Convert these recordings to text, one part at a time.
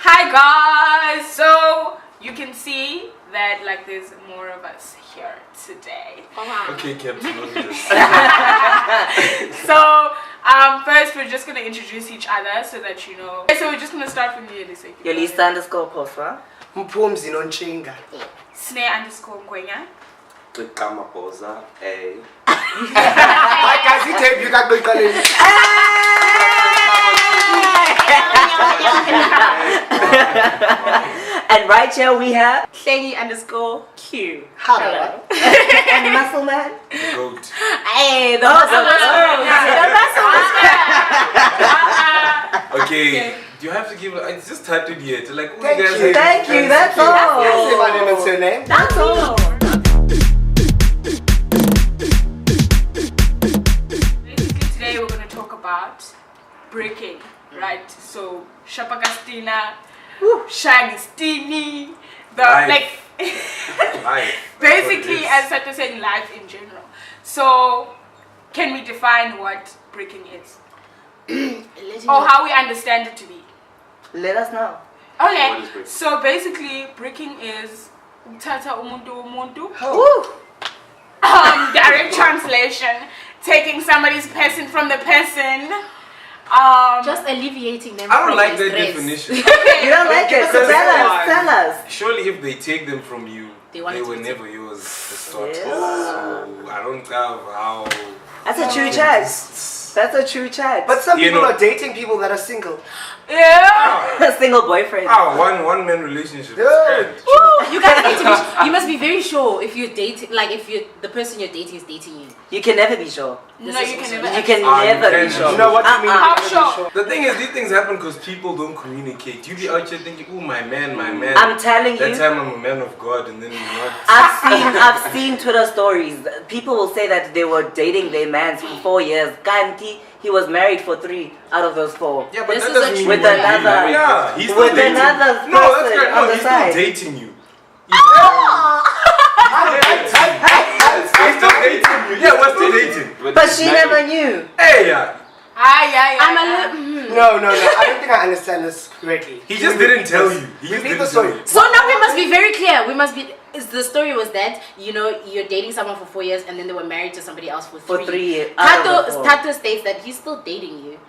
Hi guys! So you can see that like there's more of us here today. Okay, Captain, what is this? So first we're just gonna introduce each other so that you know. Okay, so we're just gonna start from you, Elisa. Yolisa_Pofa. Mpumzi nonchinga. Snare_Ngwenya. Kamapoza, A. Hi guys, you tape you got good colors. And right here we have Hlengi_Q. Hello. and Muscle Man. The goat. Hey, the Muscle Man. Okay, do you have to give? I just started yet. Like, who Thank you guys you. are- Thank you, that's all. Say my name and surname. That's all. Basically today we're gonna talk about breaking, right? So Shapakastina, Shagistini, the Life. like Life. basically That's as such as saying life in general. So can we define what breaking is? Or how we understand it to be? Let us know. Okay, What is breaking? so basically breaking is uthatha umuntu. Woo. Direct translation, taking somebody's person from the person. Just alleviating them. I don't from like their that stress. definition. You don't like it, so tell us. Surely, if they take them from you, They they wanted were to never yours to start. Yes. So I don't have how. That's a true chat. That's a true chat. But some You people know- are dating people that are single. Yeah. a single boyfriend. One man relationship. Yeah. Is grand. You guys need to be. You must be very sure if you're dating, like if you the person you're dating is dating you. You can never be sure. No, you can never. You can Ah, you never can be sure. You know what you mean? How You're sure? sure. The thing is, these things happen because people don't communicate. You be out here thinking, "Oh, my man, my man." I'm telling That you. time I'm a man of God, and then you're not. I've seen Twitter stories. People will say that they were dating their mans for 4 years. Kanti, he was married for 3 out of those 4. Yeah, but This that is a doesn't mean With you won't be another- married. Yeah, he's still with dating. another No, that's person great. on No, the he's side. still dating you. He's still dating you. Yeah, we're still dating. But she never knew. Hey, yeah. Yeah. I'm a little. No. I don't think I understand this correctly. He just didn't tell you. He just Repeat didn't the tell story. you. So now we must be very clear. We must be. The story was that you're dating someone for 4 years and then they were married to somebody else for 3. 3 years. out of the 4. Tato states that he's still dating you.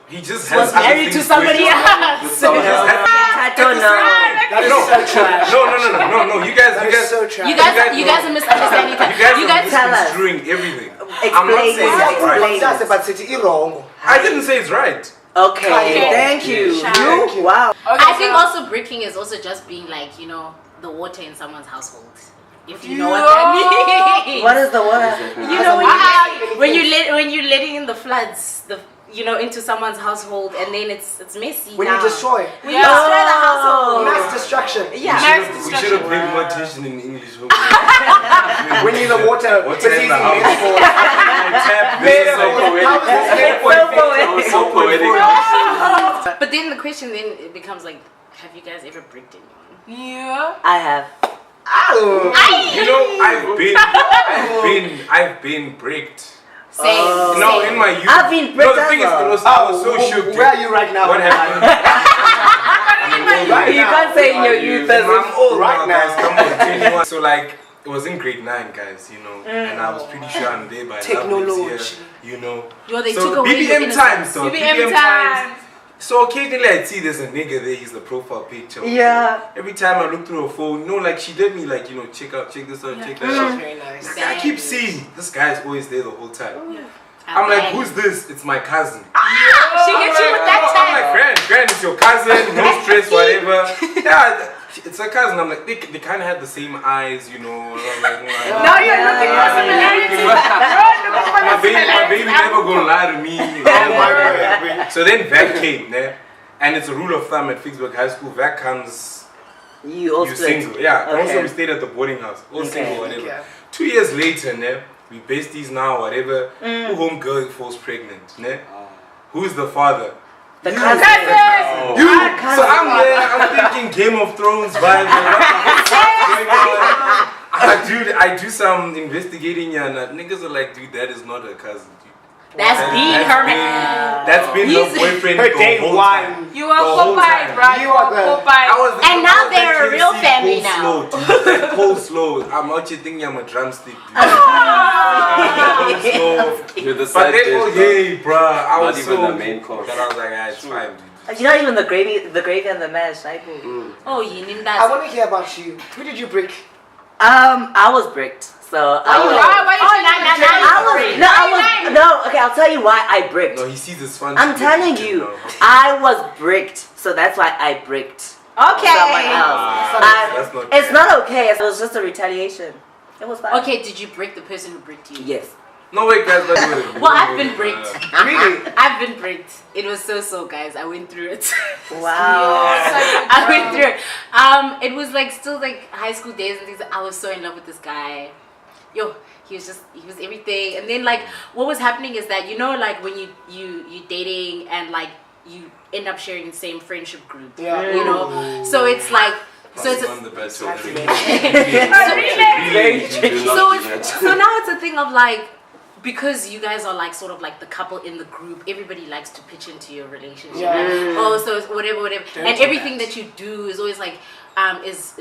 He just Was has other married to things somebody going on. else. Someone else. I don't know. That is so trash. No. You guys, That you is guys, so trash. You guys are misunderstanding. you guys tell are us. misconstruing everything. I'm not Explain saying it. it's right. Explain That's it. about city wrong. I didn't say it's right. Okay, Okay. thank you. Thank you. You? Wow. Okay, I think so- also breaking is also just being like the water in someone's household. If you know what that means. What is the water? You know when you're letting in the floods, into someone's household, and then it's messy. When now. you destroy. When you destroy the household. Mass destruction. Yeah. We should have paid more attention in English. When you're the water. Water in the house. metaphors. Tap, this is so poetic. How is this So poetic. So poetic. But then the question then it becomes like, have you guys ever bricked anyone? Yeah. I have. Ow. You know, I've been bricked. Same. No, same. in my youth. I've been No, the bricked thing is, as I was so shook. Where are you right now? What happened? Right You now. can't say in your youth as I'm old Right now, now. guys. Come on, 21. So like, it was in grade 9, guys. And I was pretty sure I'm there by Technology. last year. They So took away your BBM innocence. times, though. BBM times. So occasionally I'd see there's a nigga there. He's the profile picture. Yeah. Every time I look through her phone, like she did me, like check this out, check that out. Very nice. I keep seeing this guy's always there the whole time. Yeah. I'm like, who's this? It's my cousin. She hit you with that I'm like, Grand, it's your cousin, no stress, whatever. Yeah, it's a cousin. I'm like, they kind of had the same eyes, I'm like, Now you're looking for similarities. my baby never gonna lie to me. So then VAC came, and it's a rule of thumb at Ficksburg High School. VAC comes, You also. you single. Yeah, and also Okay. we stayed at the boarding house, all Okay. single, whatever. Okay. 2 years later, we besties now, whatever. Who home girl falls pregnant, Who's the father? The You. cousin. You. So I'm there, I'm thinking Game of Thrones vibes. I do some investigating and niggas are like, dude, that is not a cousin, dude. That's the hermit. That's been her boyfriend Her the day whole one. time. You are The whole Popeye, time. bro. You are the- Popeye. And now they're a real family now. Coleslaw. I'm out here thinking I'm a drumstick. Dude. You're the But side they dish, all bro. gay, bruh. I Not was even so the main course. that I was like, ah, it's fine, dude. You're not even the gravy and the mash. I Oh, you need I that. want to hear about you. Who did you break? I was bricked. So I was. Okay, I'll tell you why I bricked. No, he sees his fun. I'm telling you, I was bricked, so that's why I bricked. Okay. Someone else. That's not It's fair. not okay. It was just a retaliation. It was fine. Okay, did you break the person who bricked you? Yes. No, wait, guys. Let's do it. Well, I've been bricked. Really? I've been bricked. It was so, guys. I went through it. Wow. I went through it. It was like still like high school days and things. I was so in love with this guy. Yo, he was everything. And then like what was happening is that, you know, like when you dating and like you end up sharing the same friendship group. Yeah. You know? So it's like On the best so now it's a thing of like, because you guys are like sort of like the couple in the group, everybody likes to pitch into your relationship. Yeah. Oh, so it's whatever, and everything that you do is always like, is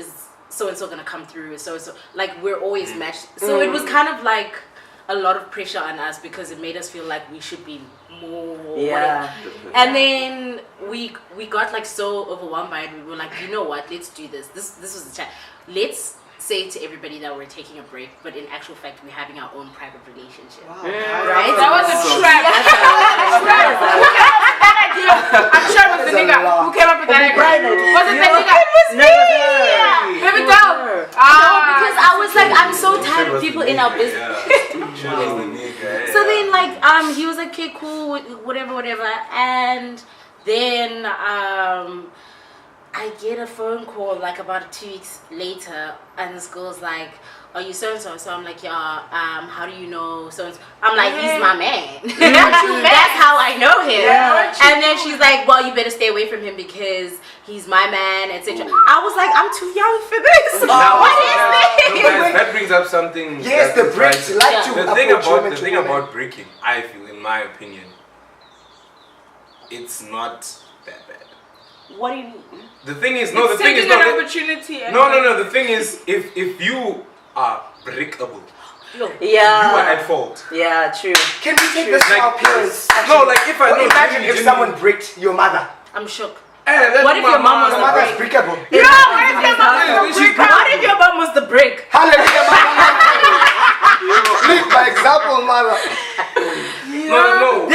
so and so gonna come through? So like we're always matched. So it was kind of like a lot of pressure on us because it made us feel like we should be more. Yeah. And then we got like so overwhelmed by it. We were like, you know what? Let's do this. This was the chat. Let's say to everybody that we're taking a break, but in actual fact, we're having our own private relationship. Wow. Right? That was a trap. I'm sure it was the nigga who came up with that idea. Was it the nigga? It was me. Baby doll. Because I was like, I'm so tired of people in our business. So then like he was like, okay, cool, whatever, and then I get a phone call like about 2 weeks later, and this girl's like, are you so and so? So I'm like, yeah. How do you know so and so? I'm like, he's my man. That's how I know him. Yeah. And then she's like, well, you better stay away from him because he's my man, etc. I was like, I'm too young for this. What is this? No, guys, that brings up something. Yes, the bricks like to The thing approach women about the to thing women. about breaking, I feel, in my opinion, it's not that bad. What do you mean? The thing is, no, the thing is, Taking no, an opportunity. And no. The thing is, if you are breakable, you are Yeah. at fault. Yeah, true. Can we take this to our parents? No, like if I Well, know, imagine if someone bricked your mother. I'm shook. What if your mom was Your a mother's break? breakable. What if your mom was the brick? Hallelujah, mother. Lead by example, mother. No.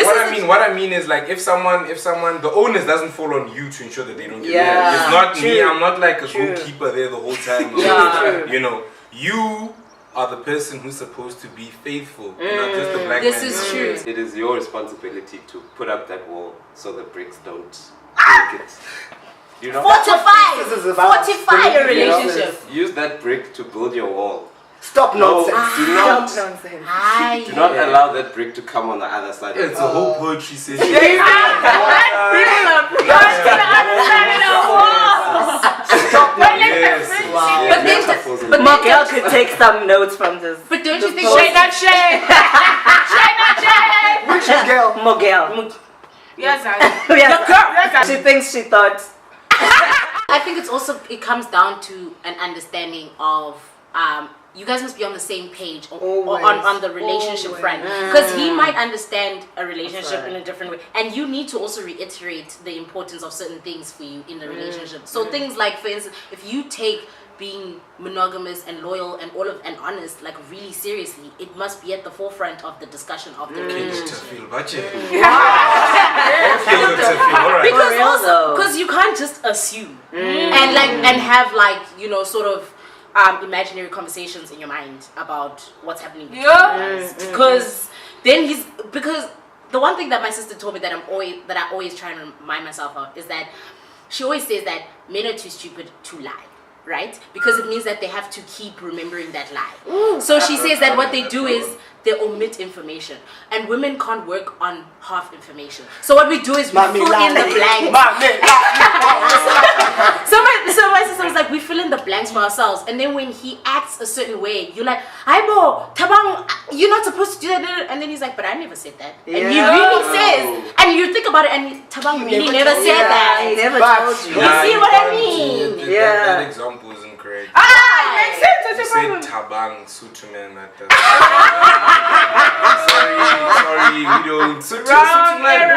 What I mean is like if someone, the onus doesn't fall on you to ensure that they don't get Yeah, married. It's not me. true. I'm not like a True. goalkeeper there the whole time. Yeah. You know, you are the person who's supposed to be faithful, not just the black This man. is true. It is your responsibility to put up that wall so the bricks don't break it. You know? This is about Fortify your You know, relationship. use that brick to build your wall. Stop nonsense. Do not Nonsense. do not allow that brick to come on the other side. Yeah, it's a whole poetry session. Yes. But then, Metaphors and but Miguel could take some notes from this. but don't you think Shade not shade. Shade not shade. Which girl? Miguel. Yes, I Yes. She thinks she thought. I think it's also, it comes down to an understanding of you guys must be on the same page on the relationship front, because he might understand a relationship in a different way, and you need to also reiterate the importance of certain things for you in the relationship. So things like, for instance, if you take being monogamous and loyal and honest like really seriously, it must be at the forefront of the discussion of the relationship. Because real also, though. because you can't just assume and have like, you know, sort of imaginary conversations in your mind about what's happening. Because then because the one thing that my sister told me that I always try and remind myself of is that she always says that men are too stupid to lie. Right? Because it means that they have to keep remembering that lie. So she says that what they do is they omit information, and women can't work on half information. So what we do is we fill in the blanks. So my sister was like, we fill in the blanks for ourselves. And then when he acts a certain way, you're like, Aibo, Tabang, you're not supposed to do that. And then he's like, but I never said that. And he really says, and you think about it, and Tabang really never said that. He never told you. You see what I mean? That example isn't correct. It makes sense. You That's a said problem. Tabang, Sutuman, sorry, we don't.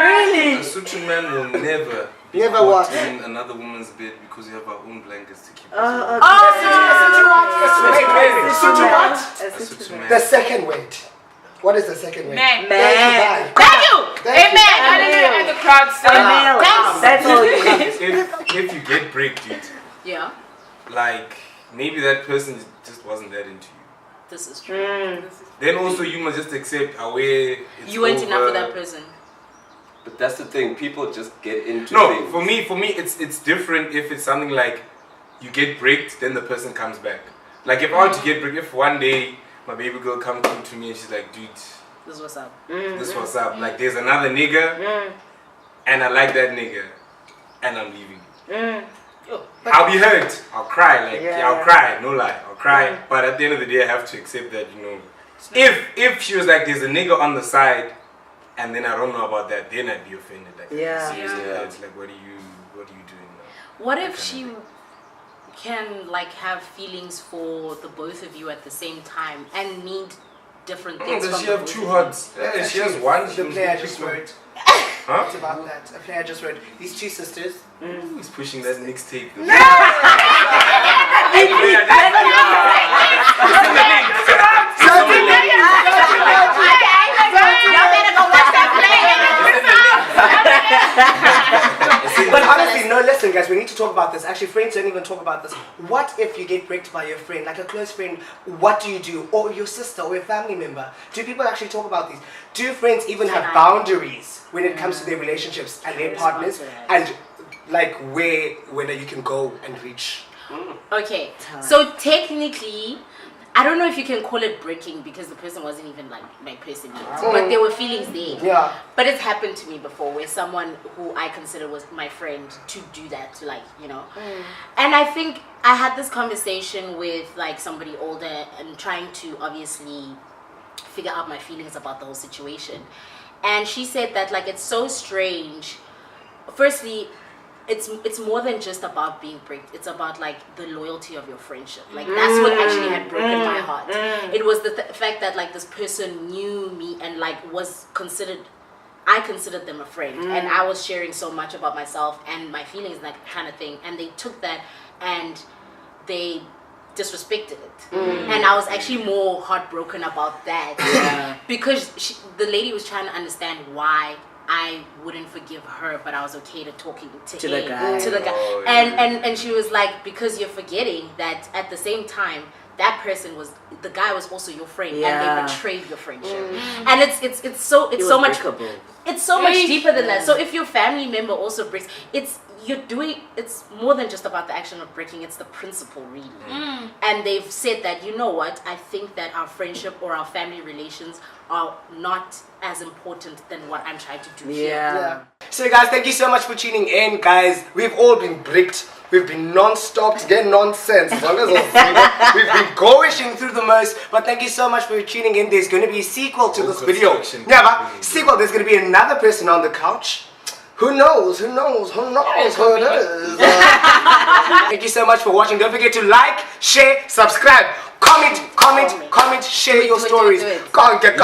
Really? A Sutuman will never be Never caught what? in another woman's bed because you have our own blankets to keep us Oh, Sutuman. The second weight. What is the second weight? Man. Man. Thank you! Amen. Hallelujah. And the crowd A said, male. Thanks. That's all you need. If you get bricked, dude, Yeah, like maybe that person just wasn't that into you. this is true. Then also you must just accept away. It's You weren't enough for over. that person. But that's the thing. People just get into No, things. for me, it's different. If it's something like you get bricked, then the person comes back. Like if I were to get bricked, if one day my baby girl comes to me and she's like, dude, This is what's up. this what's up. Like there's another nigga, and I like that nigga, and I'm leaving. I'll be hurt. I'll cry. Like I'll cry. No lie. I'll cry. But at the end of the day, I have to accept that, you know, if she was like, there's a nigga on the side, and then I don't know about that, then I'd be offended. Like, seriously, it's like, what are you doing now? What if she can like have feelings for the both of you at the same time and need different things? Does from she the have both two of you? hearts? Yeah, she has one. The player just wrote. Huh? It's about that. A player just wrote. These two sisters. He's pushing that mixtape. But honestly, no, listen guys, we need to talk about this. Actually, friends don't even talk about this. What if you get bricked by your friend, like a close friend? What do you do? Or your sister or your family member? Do people actually talk about these? Do friends even have boundaries when it comes to their relationships and their partners? And like whether you can go and reach? Okay, so technically, I don't know if you can call it breaking because the person wasn't even like my person yet, but there were feelings there. Yeah. But it's happened to me before where someone who I consider was my friend to do that, to like, you know. And I think I had this conversation with like somebody older and trying to obviously figure out my feelings about the whole situation. And she said that like it's so strange. Firstly, it's more than just about being bricked. It's about like the loyalty of your friendship. Like that's what actually had broken my heart. It was the fact that like this person knew me and like I considered them a friend, and I was sharing so much about myself and my feelings and that kind of thing, and they took that and they disrespected it. And I was actually more heartbroken about that because the lady was trying to understand why I wouldn't forgive her, but I was okay to talking to the guy. Oh, and she was like, because you're forgetting that at the same time that person was, the guy was also your friend, and they betrayed your friendship. And it's so much breakable. It's so much deeper than that. So if your family member also breaks, it's more than just about the action of breaking, it's the principle really. And they've said that, you know what, I think that our friendship or our family relations are not as important than what I'm trying to do here. So guys, thank you so much for tuning in, guys. We've all been bricked. We've been non-stop to get nonsense. We've been going through the most. But thank you so much for tuning in. There's going to be a sequel to this video. Yeah, but sequel. There's going to be another person on the couch. Who knows? Who it is? Thank you so much for watching. Don't forget to like, share, subscribe, comment, share your stories. Do it. Conke.